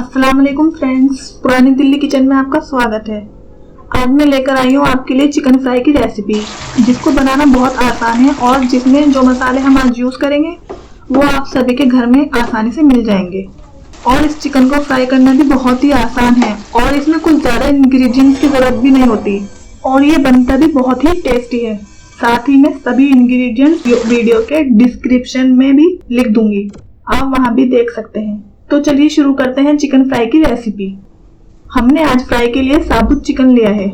अस्सलाम वालेकुम फ्रेंड्स, पुरानी दिल्ली किचन में आपका स्वागत है। आज मैं लेकर आई हूँ आपके लिए चिकन फ्राई की रेसिपी, जिसको बनाना बहुत आसान है और जिसमें जो मसाले हम आज यूज़ करेंगे वो आप सभी के घर में आसानी से मिल जाएंगे। और इस चिकन को फ्राई करना भी बहुत ही आसान है और इसमें कुछ ज़्यादा इंग्रेडिएंट्स की ज़रूरत भी नहीं होती और ये बनता भी बहुत ही टेस्टी है। साथ ही मैं सभी इंग्रेडिएंट्स वीडियो के डिस्क्रिप्शन में भी लिख दूंगी, आप वहाँ भी देख सकते हैं। तो चलिए शुरू करते हैं चिकन फ्राई की रेसिपी। हमने आज फ्राई के लिए साबुत चिकन लिया है,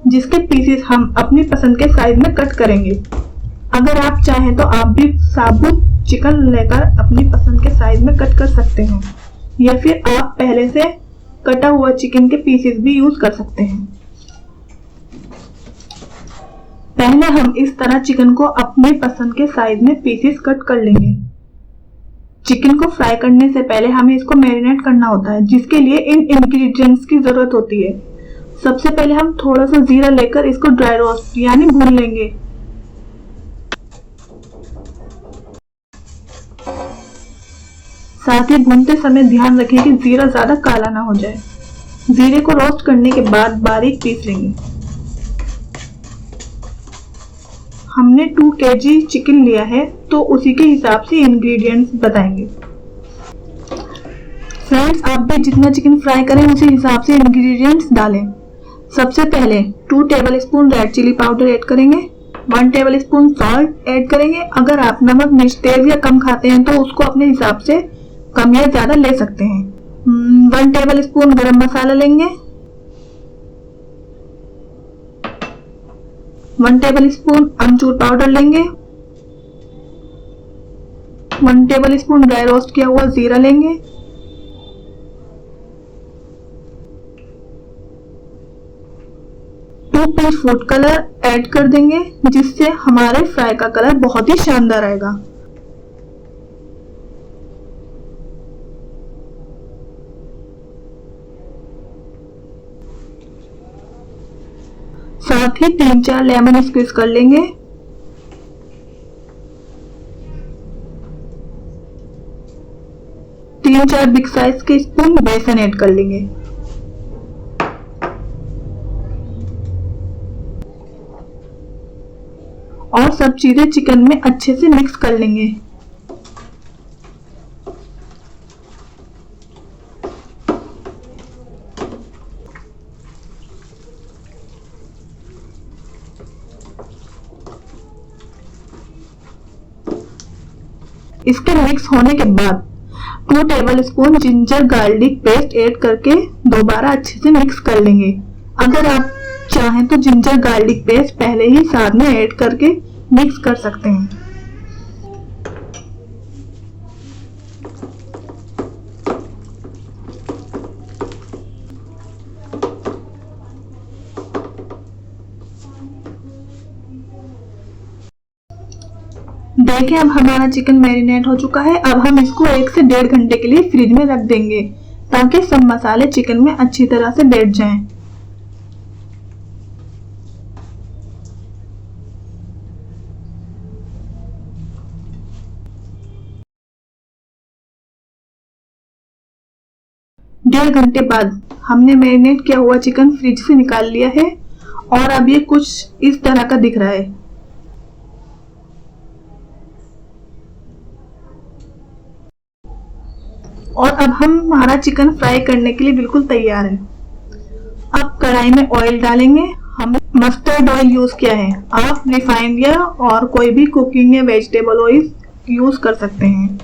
जिसके पीसेस हम अपनी पसंद के साइज में कट करेंगे। अगर आप चाहें तो आप भी साबुत चिकन लेकर अपनी पसंद के साइज में कट कर सकते हैं, या फिर आप पहले से कटा हुआ चिकन के पीसेस भी यूज कर सकते हैं। पहले हम इस तरह चिकन को अपनी पसंद के साइज में पीसेस कट कर लेंगे। चिकन को फ्राई करने से पहले हमें इसको मैरिनेट करना होता है, जिसके लिए इन इंग्रेडिएंट्स की जरूरत होती है। सबसे पहले हम थोड़ा सा जीरा लेकर इसको ड्राई रोस्ट यानी भून लेंगे। साथ ही भूनते समय ध्यान रखें कि जीरा ज्यादा काला ना हो जाए। जीरे को रोस्ट करने के बाद बारीक पीस लेंगे। हमने 2 kg चिकन लिया है, तो उसी के हिसाब से इंग्रेडिएंट्स बताएंगे। फ्रेंड्स, आप भी जितना चिकन फ्राई करें उसी हिसाब से इंग्रेडिएंट्स डालें। सबसे पहले 2 tablespoon red chilli powder add करेंगे, 1 टेबलस्पून सॉल्ट ऐड करेंगे। अगर आप नमक मिर्च तेज या कम खाते हैं तो उसको अपने हिसाब से कम या ज्यादा ले सकते हैं। 1 टेबलस्पून गरम मसाला लेंगे, 1 टेबलस्पून अमचूर पाउडर लेंगे, 1 टेबलस्पून ड्राई रोस्ट किया हुआ जीरा लेंगे, 2 पिंच फूड कलर ऐड कर देंगे, जिससे हमारे फ्राई का कलर बहुत ही शानदार आएगा। साथ ही 3-4 लेमन स्क्वीज कर लेंगे। तीन 4 बिग साइज के स्पून बेसन ऐड कर लेंगे। और सब चीजें चिकन में अच्छे से मिक्स कर लेंगे। इसके मिक्स होने के बाद 2 tablespoon ginger garlic paste add करके दोबारा अच्छे से मिक्स कर लेंगे। अगर आप चाहें तो जिंजर गार्लिक पेस्ट पहले ही साथ में ऐड करके मिक्स कर सकते हैं। देखिए, अब हमारा चिकन मैरिनेट हो चुका है। अब हम इसको 1 से 1.5 घंटे के लिए फ्रिज में रख देंगे, ताकि सब मसाले चिकन में अच्छी तरह से बैठ जाएं। डेढ़ घंटे बाद हमने मैरिनेट किया हुआ चिकन फ्रिज से निकाल लिया है और अब ये कुछ इस तरह का दिख रहा है। और अब हमारा चिकन फ्राई करने के लिए बिल्कुल तैयार है। अब कढ़ाई में ऑयल डालेंगे। हमने मस्टर्ड ऑयल यूज किया है, आप रिफाइंड या और कोई भी कुकिंग या वेजिटेबल ऑयल यूज कर सकते हैं।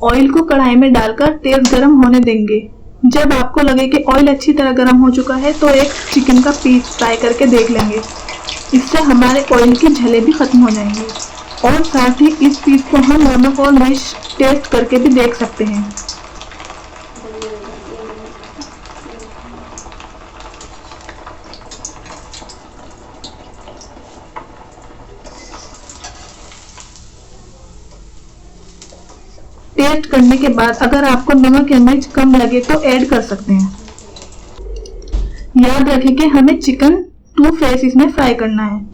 ऑयल को कढ़ाई में डालकर तेज गरम होने देंगे। जब आपको लगे कि ऑयल अच्छी तरह गरम हो चुका है तो एक चिकन का पीस फ्राई करके देख लेंगे। इससे हमारे ऑयल की झले भी खत्म हो जाएंगी। और साथ ही इस पीस को हम नमक और मिर्च टेस्ट करके भी देख सकते हैं। टेस्ट करने के बाद अगर आपको नमक या मिर्च कम लगे तो ऐड कर सकते हैं। याद रखें कि हमें चिकन 2 फेसेस में फ्राई करना है।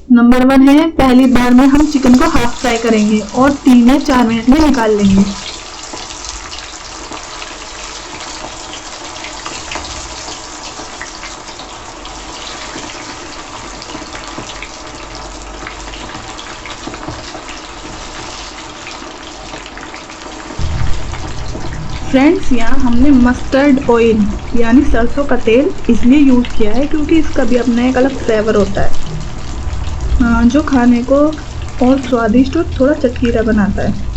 नंबर 1 है, पहली बार में हम चिकन को हाफ फ्राई करेंगे और 3 या 4 मिनट में निकाल लेंगे। फ्रेंड्स, यहाँ हमने मस्टर्ड ऑयल यानी सरसों का तेल इसलिए यूज़ किया है क्योंकि इसका भी अपना एक अलग फ्लेवर होता है, जो खाने को और स्वादिष्ट और थोड़ा चटकीला बनाता है।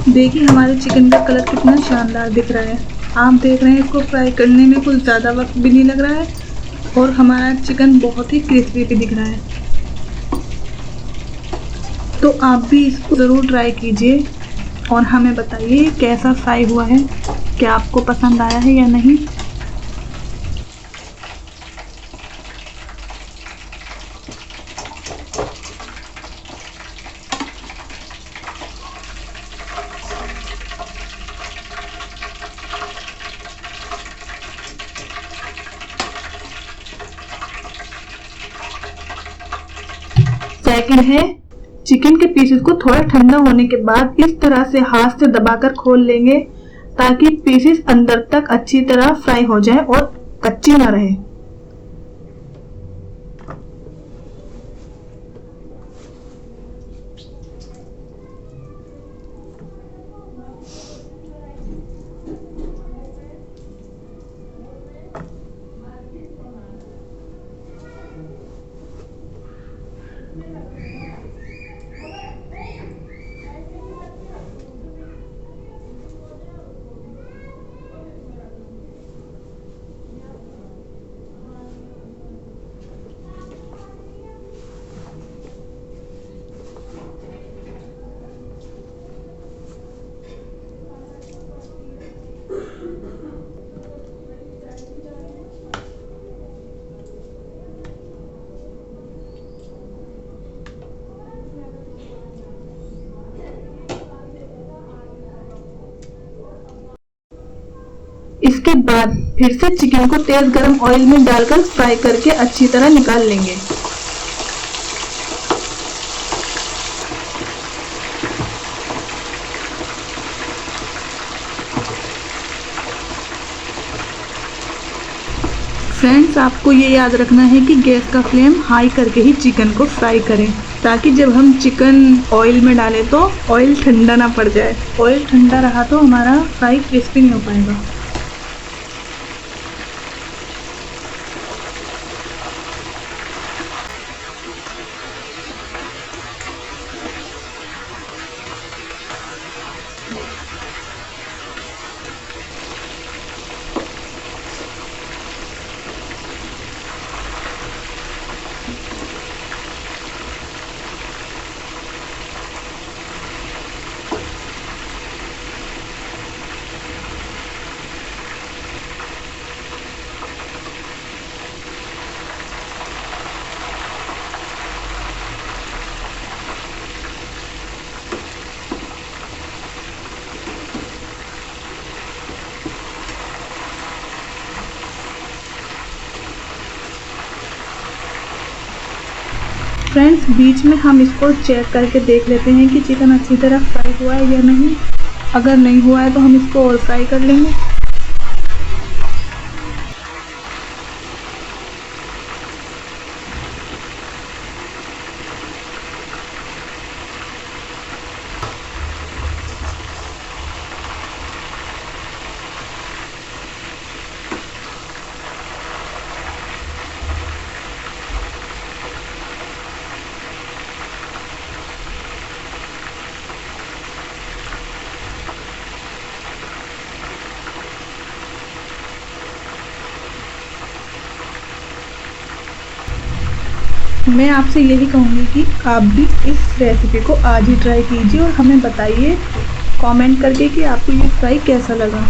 देखिए हमारे चिकन का कलर कितना शानदार दिख रहा है। आप देख रहे हैं इसको फ्राई करने में कुछ ज़्यादा वक्त भी नहीं लग रहा है और हमारा चिकन बहुत ही क्रिस्पी भी दिख रहा है। तो आप भी इसको ज़रूर ट्राई कीजिए और हमें बताइए कैसा फ्राई हुआ है, क्या आपको पसंद आया है या नहीं। सेकंड है, चिकन के पीसेस को थोड़ा ठंडा होने के बाद इस तरह से हाथ से दबाकर खोल लेंगे ताकि पीसेस अंदर तक अच्छी तरह फ्राई हो जाए और कच्ची ना रहे। इसके बाद फिर से चिकन को तेज गरम ऑयल में डालकर फ्राई करके अच्छी तरह निकाल लेंगे। फ्रेंड्स, आपको ये याद रखना है कि गैस का फ्लेम हाई करके ही चिकन को फ्राई करें ताकि जब हम चिकन ऑयल में डालें तो ऑयल ठंडा ना पड़ जाए। ऑयल ठंडा रहा तो हमारा फ्राई क्रिस्पी नहीं हो पाएगा। फ्रेंड्स, बीच में हम इसको चेक करके देख लेते हैं कि चिकन अच्छी तरह फ्राई हुआ है या नहीं। अगर नहीं हुआ है तो हम इसको और फ्राई कर लेंगे। मैं आपसे यही कहूँगी कि आप भी इस रेसिपी को आज ही ट्राई कीजिए और हमें बताइए कमेंट करके कि आपको ये फ्राई कैसा लगा।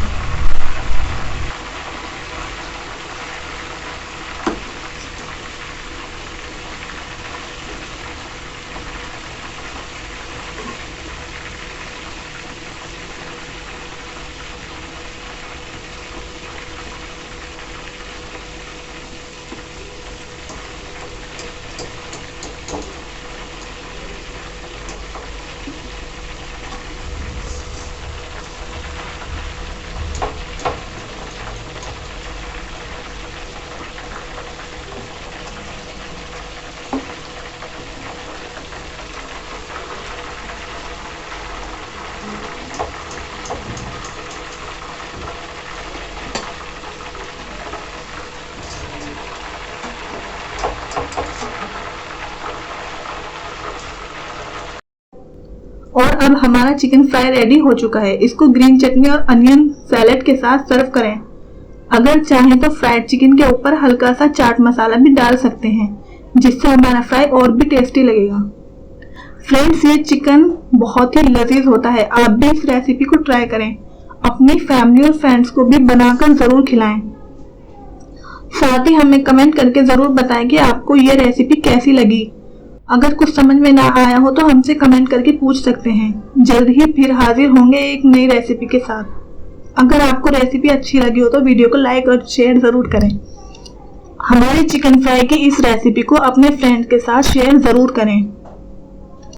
और अब हमारा चिकन फ्राई रेडी हो चुका है। इसको ग्रीन चटनी और अनियन सैलेड के साथ सर्व करें। अगर चाहें तो फ्राइड चिकन के ऊपर हल्का सा चाट मसाला भी डाल सकते हैं, जिससे हमारा फ्राई और भी टेस्टी लगेगा। फ्रेंड्स, ये चिकन बहुत ही लजीज होता है। आप भी इस रेसिपी को ट्राई करें। अपनी फैमिली और फ्रेंड्स को भी बनाकर जरूर खिलाएं। साथ ही हमें कमेंट करके जरूर बताएं कि आपको ये रेसिपी कैसी लगी। अगर कुछ समझ में ना आया हो तो हमसे कमेंट करके पूछ सकते हैं। जल्द ही फिर हाजिर होंगे एक नई रेसिपी के साथ। अगर आपको रेसिपी अच्छी लगी हो तो वीडियो को लाइक और शेयर जरूर करें। हमारी चिकन फ्राई की इस रेसिपी को अपने फ्रेंड्स के साथ शेयर जरूर करें।